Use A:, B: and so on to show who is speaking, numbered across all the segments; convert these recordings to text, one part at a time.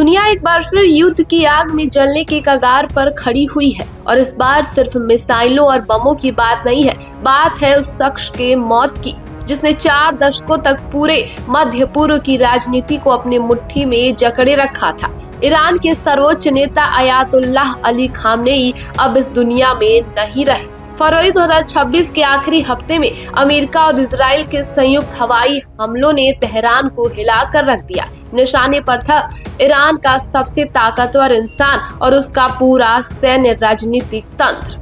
A: दुनिया एक बार फिर युद्ध की आग में जलने के कगार पर खड़ी हुई है और इस बार सिर्फ मिसाइलों और बमों की बात नहीं है, बात है उस शख्स के मौत की जिसने 4 दशकों तक पूरे मध्य पूर्व की राजनीति को अपनी मुट्ठी में जकड़े रखा था। ईरान के सर्वोच्च नेता अयातुल्लाह अली खामनेई अब इस दुनिया में नहीं रहे। फरवरी 2026 के आखिरी हफ्ते में अमेरिका और इजराइल के संयुक्त हवाई हमलों ने तेहरान को हिलाकर रख दिया। निशाने पर था ईरान का सबसे ताकतवर इंसान और उसका पूरा सैन्य राजनीतिक तंत्र,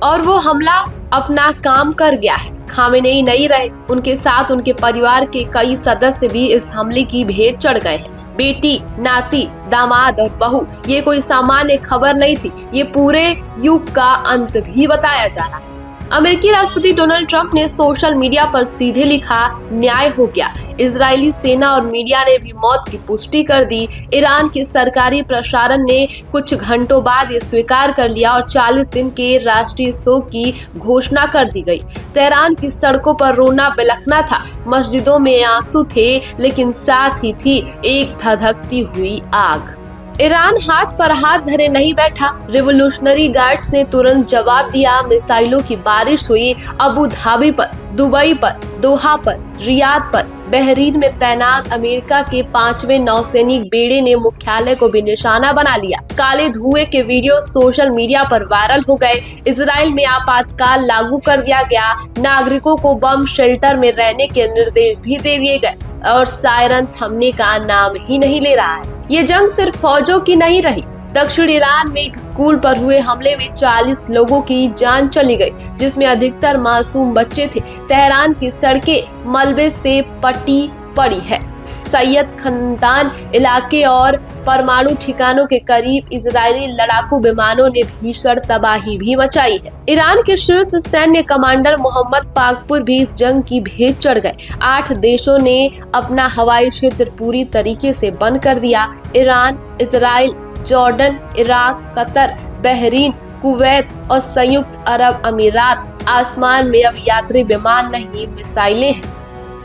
A: और वो हमला अपना काम कर गया है। खामेनेई नहीं रहे, उनके साथ उनके परिवार के कई सदस्य भी इस हमले की भेंट चढ़ गए हैं। बेटी, नाती, दामाद और बहू, ये कोई सामान्य खबर नहीं थी, ये पूरे युग का अंत भी बताया जा रहा है। अमेरिकी राष्ट्रपति डोनाल्ड ट्रंप ने सोशल मीडिया पर सीधे लिखा, न्याय हो गया। इजरायली सेना और मीडिया ने भी मौत की पुष्टि कर दी। ईरान के सरकारी प्रसारण ने कुछ घंटों बाद ये स्वीकार कर लिया और 40 दिन के राष्ट्रीय शोक की घोषणा कर दी गई। तेहरान की सड़कों पर रोना बिलखना था, मस्जिदों में आंसू थे, लेकिन साथ ही थी एक धधकती हुई आग। ईरान हाथ पर हाथ धरे नहीं बैठा। रिवोल्यूशनरी गार्ड्स ने तुरंत जवाब दिया। मिसाइलों की बारिश हुई। अबू धाबी पर, दुबई पर, दोहा पर, रियाद पर, बहरीन में तैनात अमेरिका के 5वें नौसैनिक बेड़े ने मुख्यालय को भी निशाना बना लिया। काले धुएं के वीडियो सोशल मीडिया पर वायरल हो गए। इजराइल में आपातकाल लागू कर दिया गया। नागरिकों को बम शेल्टर में रहने के निर्देश भी दे दिए गए और सायरन थमने का नाम ही नहीं ले रहा है। ये जंग सिर्फ फौजों की नहीं रही। दक्षिण ईरान में एक स्कूल पर हुए हमले में 40 लोगों की जान चली गई, जिसमें अधिकतर मासूम बच्चे थे। तेहरान की सड़कें मलबे से पटी पड़ी है। सैयद खंदान इलाके और परमाणु ठिकानों के करीब इजरायली लड़ाकू विमानों ने भीषण तबाही भी मचाई है। ईरान के शीर्ष सैन्य कमांडर मोहम्मद पाकपुर भी इस जंग की भेंट चढ़ गए। 8 देशों ने अपना हवाई क्षेत्र पूरी तरीके से बंद कर दिया। Iran, Israel, Jordan, Iraq, Qatar, Bahrain, Kuwait और संयुक्त अरब अमीरात। आसमान में अब यात्री विमान नहीं, मिसाइलें हैं।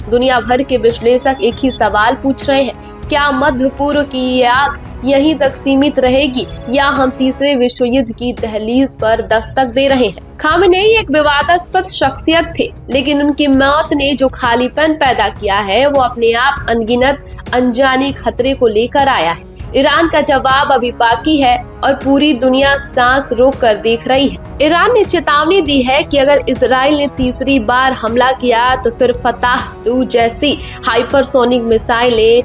A: दुनिया भर के विश्लेषक एक ही सवाल पूछ रहे हैं, क्या मध्य पूर्व की ये आग यहीं तक सीमित रहेगी या हम तीसरे विश्व युद्ध की दहलीज पर दस्तक दे रहे हैं? खामेनेई एक विवादास्पद शख्सियत थे, लेकिन उनकी मौत ने जो खालीपन पैदा किया है वो अपने आप अनगिनत अनजाने खतरे को लेकर आया है। ईरान का जवाब अभी बाकी है और पूरी दुनिया सांस रोक कर देख रही है। ईरान ने चेतावनी दी है कि अगर इजराइल ने तीसरी बार हमला किया तो फिर फतह 2 जैसी हाइपरसोनिक मिसाइलें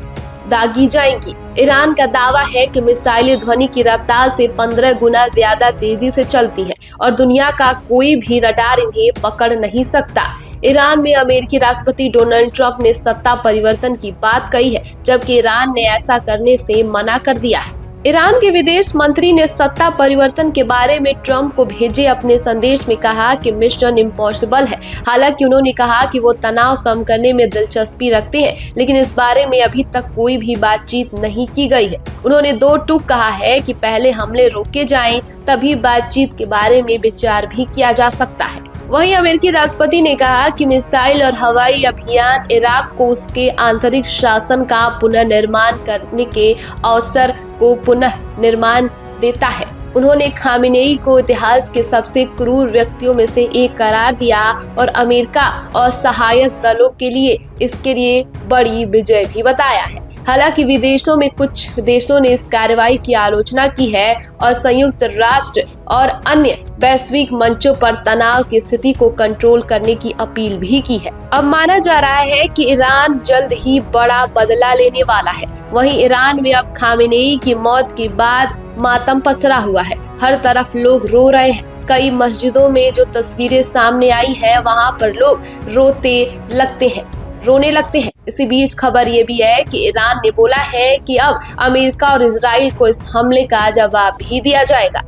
A: दागी जाएंगी। ईरान का दावा है कि मिसाइलें ध्वनि की रफ्तार से 15 गुना ज्यादा तेजी से चलती हैं और दुनिया का कोई भी रडार इन्हें पकड़ नहीं सकता। ईरान में अमेरिकी राष्ट्रपति डोनाल्ड ट्रंप ने सत्ता परिवर्तन की बात कही है, जबकि ईरान ने ऐसा करने से मना कर दिया है। ईरान के विदेश मंत्री ने सत्ता परिवर्तन के बारे में ट्रंप को भेजे अपने संदेश में कहा कि मिशन इम्पॉसिबल है। हालांकि उन्होंने कहा कि वो तनाव कम करने में दिलचस्पी रखते हैं, लेकिन इस बारे में अभी तक कोई भी बातचीत नहीं की गई है। उन्होंने 2 टूक कहा है कि पहले हमले रोके जाएं, तभी बातचीत के बारे में विचार भी किया जा सकता है। वहीं अमेरिकी राष्ट्रपति ने कहा कि मिसाइल और हवाई अभियान इराक को उसके आंतरिक शासन का पुनर्निर्माण करने के अवसर को पुनः निर्माण देता है। उन्होंने खामेनेई को इतिहास के सबसे क्रूर व्यक्तियों में से एक करार दिया और अमेरिका और सहायक दलों के लिए इसके लिए बड़ी विजय भी बताया है। हालांकि विदेशों में कुछ देशों ने इस कार्रवाई की आलोचना की है और संयुक्त राष्ट्र और अन्य वैश्विक मंचों पर तनाव की स्थिति को कंट्रोल करने की अपील भी की है। अब माना जा रहा है कि ईरान जल्द ही बड़ा बदला लेने वाला है। वहीं ईरान में अब खामेनेई की मौत के बाद मातम पसरा हुआ है। हर तरफ लोग रो रहे हैं। कई मस्जिदों में जो तस्वीरें सामने आई है, वहां पर लोग रोने लगते हैं। इसी बीच खबर ये भी है कि ईरान ने बोला है कि अब अमेरिका और इजराइल को इस हमले का जवाब भी दिया जाएगा।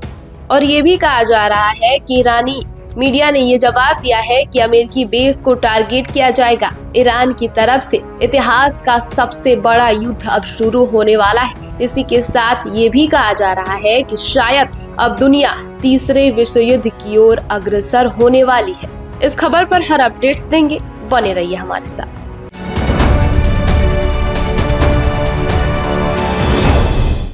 A: और ये भी कहा जा रहा है कि ईरानी मीडिया ने ये जवाब दिया है कि अमेरिकी बेस को टारगेट किया जाएगा। ईरान की तरफ से इतिहास का सबसे बड़ा युद्ध अब शुरू होने वाला है। इसी के साथ ये भी कहा जा रहा है कि शायद अब दुनिया तीसरे विश्व युद्ध की ओर अग्रसर होने वाली है। इस खबर पर हर अपडेट्स देंगे, बने रहिए हमारे साथ।